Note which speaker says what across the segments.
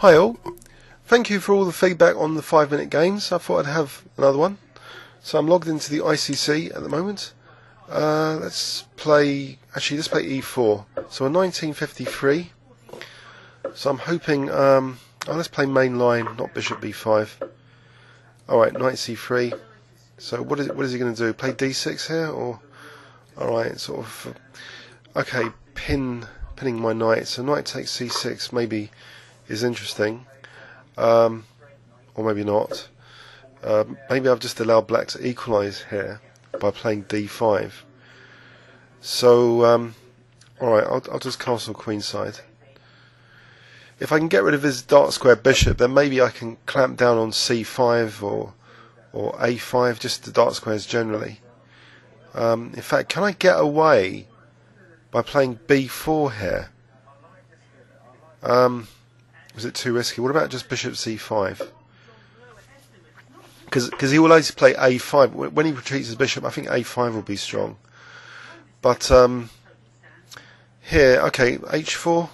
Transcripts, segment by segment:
Speaker 1: Hi all, thank you for all the feedback on the 5-minute games. I thought I'd have another one. So I'm logged into the ICC at the moment. Let's play E4. So a 1953. So I'm hoping, let's play main line, not bishop b5. Alright, knight c3. So what is he going to do? Play d6 here? Or alright, sort of, okay, pinning my knight. So knight takes c6 maybe is interesting, or maybe not. Maybe I've just allowed black to equalise here by playing d5. So alright, I'll just castle queenside. If I can get rid of his dark square bishop, then maybe I can clamp down on c5 or a5, just the dark squares generally. In fact, can I get away by playing b4 here? Was it too risky? What about just bishop c5? Because he will always play a5. When he retreats his bishop, I think a5 will be strong. But here, okay, h4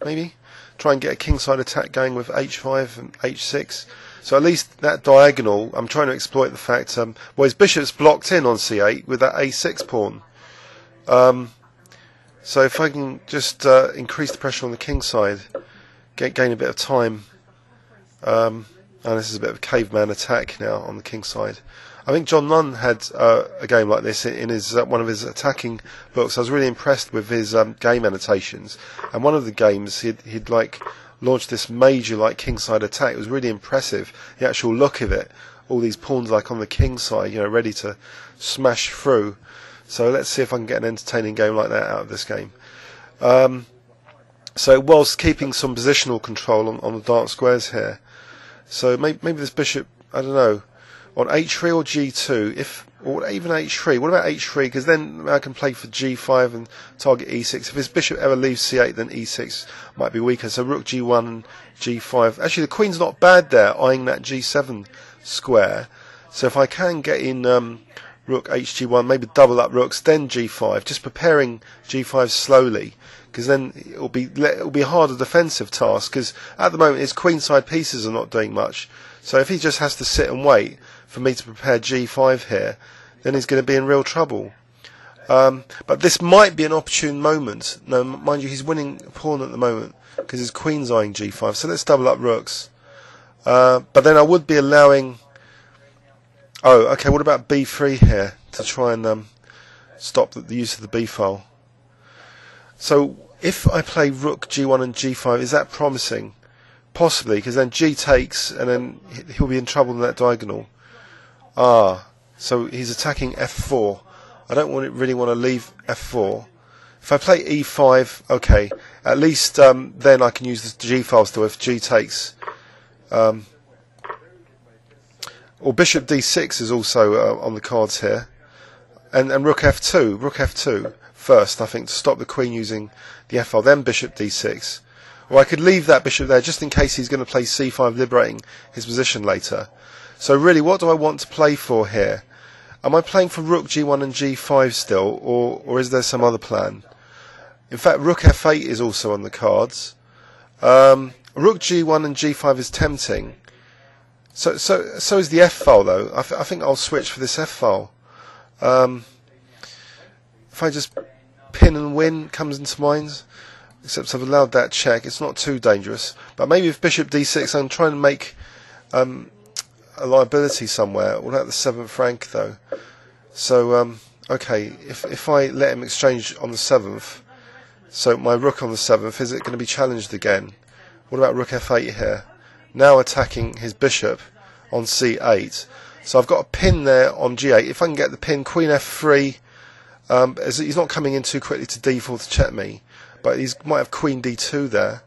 Speaker 1: maybe. Try and get a kingside attack going with h5 and h6. So at least that diagonal, I'm trying to exploit the fact, well, his bishop's blocked in on c8 with that a6 pawn. So if I can just increase the pressure on the kingside, gain a bit of time, and this is a bit of a caveman attack now on the kingside. I think John Nunn had a game like this in his one of his attacking books. I was really impressed with his game annotations, and one of the games he'd like launched this major like kingside attack. It was really impressive, the actual look of it, all these pawns like on the kingside, you know, ready to smash through. So let's see if I can get an entertaining game like that out of this game. So whilst keeping some positional control on the dark squares here, so maybe this bishop, I don't know, on h3 or g2, or even h3. What about h3? Because then I can play for g5 and target e6. If his bishop ever leaves c8, then e6 might be weaker. So rook g1 and g5. Actually, the queen's not bad there, eyeing that g7 square. So if I can get in rook hg1, maybe double up rooks, then g5, just preparing g5 slowly, because then it'll be a harder defensive task. Because at the moment his queenside pieces are not doing much. So if he just has to sit and wait for me to prepare g5 here, then he's going to be in real trouble. But this might be an opportune moment. No, mind you, he's winning a pawn at the moment because his queen's eyeing g5. So let's double up rooks. But then I would be allowing. Oh, okay. What about b3 here to try and stop the use of the b file? So if I play rook g1 and g5, is that promising? Possibly, because then g takes, and then he'll be in trouble in that diagonal. So he's attacking f4. I don't really want to leave f4. If I play e5, okay, at least then I can use the g file still if g takes. Or bishop d6 is also on the cards here, and rook f2 first, I think, to stop the queen using the f file. Then bishop d6. Or I could leave that bishop there just in case he's going to play c5, liberating his position later. So really, what do I want to play for here? Am I playing for rook g1 and g5 still, or is there some other plan? In fact, rook f8 is also on the cards. Rook g1 and g5 is tempting. So is the f file though. I think I'll switch for this f file. If I just pin and win comes into mind. Except I've allowed that check. It's not too dangerous. But maybe if bishop d6, I'm trying to make a liability somewhere. What about the 7th rank though? So okay, if I let him exchange on the 7th, so my rook on the 7th, is it going to be challenged again? What about rook f8 here? Now attacking his bishop on c8. So I've got a pin there on g8. If I can get the pin, queen f3, as he's not coming in too quickly to d4 to check me. But he might have queen d2 there,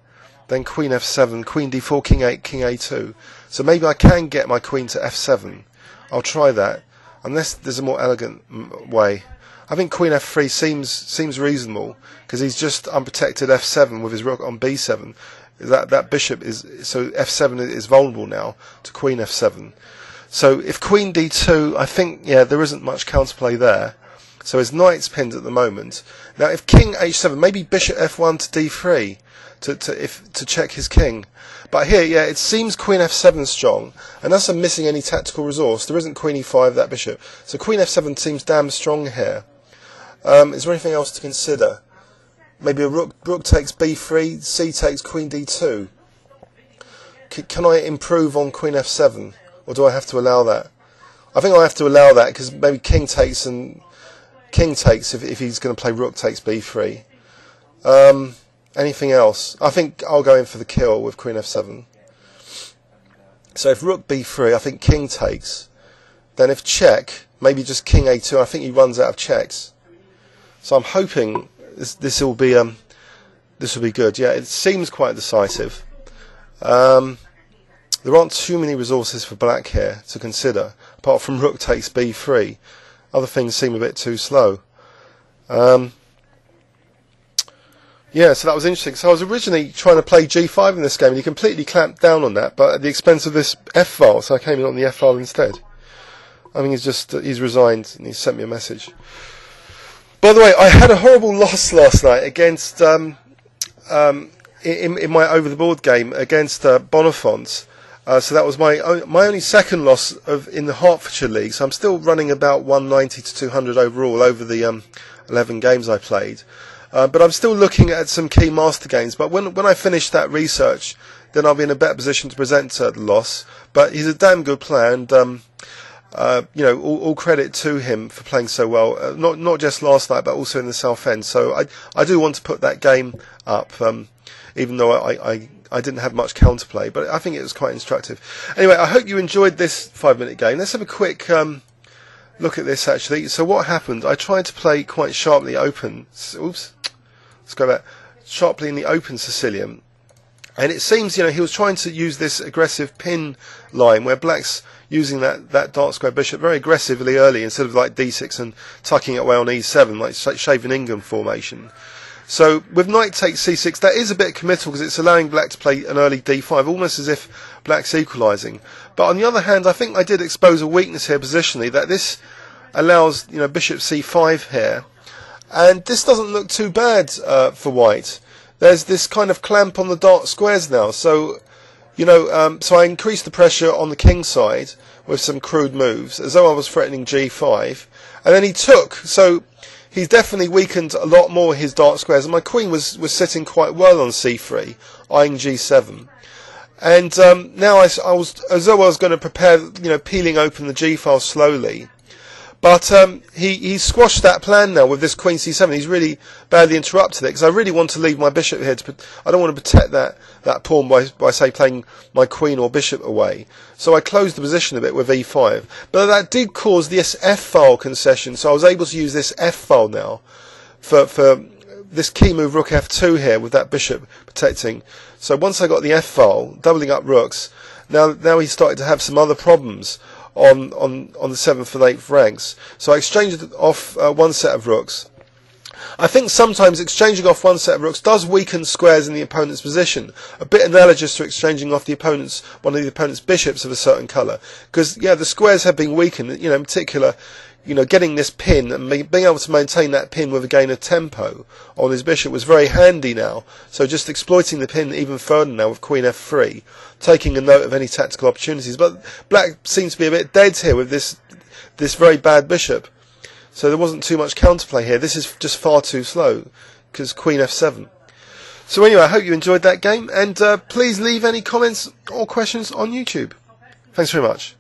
Speaker 1: then queen f7, queen d4, king 8, king a2. So maybe I can get my queen to f7. I'll try that, unless there's a more elegant way. I think queen f3 seems reasonable because he's just unprotected f7 with his rook on b7. That bishop is, so f7 is vulnerable now to queen f7. So if queen d2, I think, yeah, there isn't much counterplay there. So his knight's pinned at the moment. Now if king h7, maybe bishop f1 to d3 to check his king. But here, yeah, it seems queen f7 strong, and that's missing any tactical resource. There isn't queen e5, that bishop. So queen f7 seems damn strong here. Is there anything else to consider? Maybe a rook takes b3, c takes queen d2. Can I improve on queen f7, or do I have to allow that? I think I have to allow that, because maybe king takes if he's going to play rook takes b3. Anything else? I think I'll go in for the kill with queen f7. So if rook b3, I think king takes. Then if check, maybe just king a2. I think he runs out of checks. So I'm hoping this will be good. Yeah, it seems quite decisive. There aren't too many resources for black here to consider, apart from rook takes b3. Other things seem a bit too slow. Yeah, so that was interesting. So I was originally trying to play g5 in this game, and he completely clamped down on that, but at the expense of this f-file, so I came in on the f-file instead. I mean, he's resigned, and he sent me a message. By the way, I had a horrible loss last night against, in my over-the-board game against Bonifants. So that was my only second loss in the Hertfordshire League. So I'm still running about 190 to 200 overall over the 11 games I played. But I'm still looking at some key master games. But when I finish that research, then I'll be in a better position to present the loss. But he's a damn good player, and you know, all credit to him for playing so well. Not just last night, but also in the South End. So I do want to put that game up, even though I didn't have much counterplay, but I think it was quite instructive. Anyway, I hope you enjoyed this 5-minute game. Let's have a quick look at this actually. So what happened? I tried to play quite sharply open. Oops. Let's go back. Sharply in the open Sicilian. And it seems, you know, he was trying to use this aggressive pin line where black's using that dark square bishop very aggressively early instead of like d6 and tucking it away on e7 like shaving England formation. So with knight takes c6, that is a bit committal because it's allowing black to play an early d5, almost as if black's equalising. But on the other hand, I think I did expose a weakness here positionally, that this allows, you know, bishop c5 here, and this doesn't look too bad for white. There's this kind of clamp on the dark squares now, so you know, so I increased the pressure on the king side with some crude moves, as though I was threatening g5, and then he took. So he's definitely weakened a lot more his dark squares, and my queen was sitting quite well on c3, eyeing g7. And now I was, as though I was going to prepare, you know, peeling open the g-file slowly. But he squashed that plan now with this queen c7. He's really badly interrupted it, because I really want to leave my bishop here. I don't want to protect that pawn by say playing my queen or bishop away. So I closed the position a bit with e5. But that did cause this f-file concession, so I was able to use this f-file now for this key move rook f2 here with that bishop protecting. So once I got the f-file, doubling up rooks, now he started to have some other problems on the 7th and 8th ranks. So I exchanged off one set of rooks. I think sometimes exchanging off one set of rooks does weaken squares in the opponent's position, a bit analogous to exchanging off one of the opponent's bishops of a certain colour, because yeah, the squares have been weakened, you know, in particular, you know, getting this pin and being able to maintain that pin with a gain of tempo on his bishop was very handy now. So just exploiting the pin even further now with queen f3, taking a note of any tactical opportunities. But black seems to be a bit dead here with this very bad bishop. So there wasn't too much counterplay here. This is just far too slow because queen f7. So anyway, I hope you enjoyed that game, and please leave any comments or questions on YouTube. Thanks very much.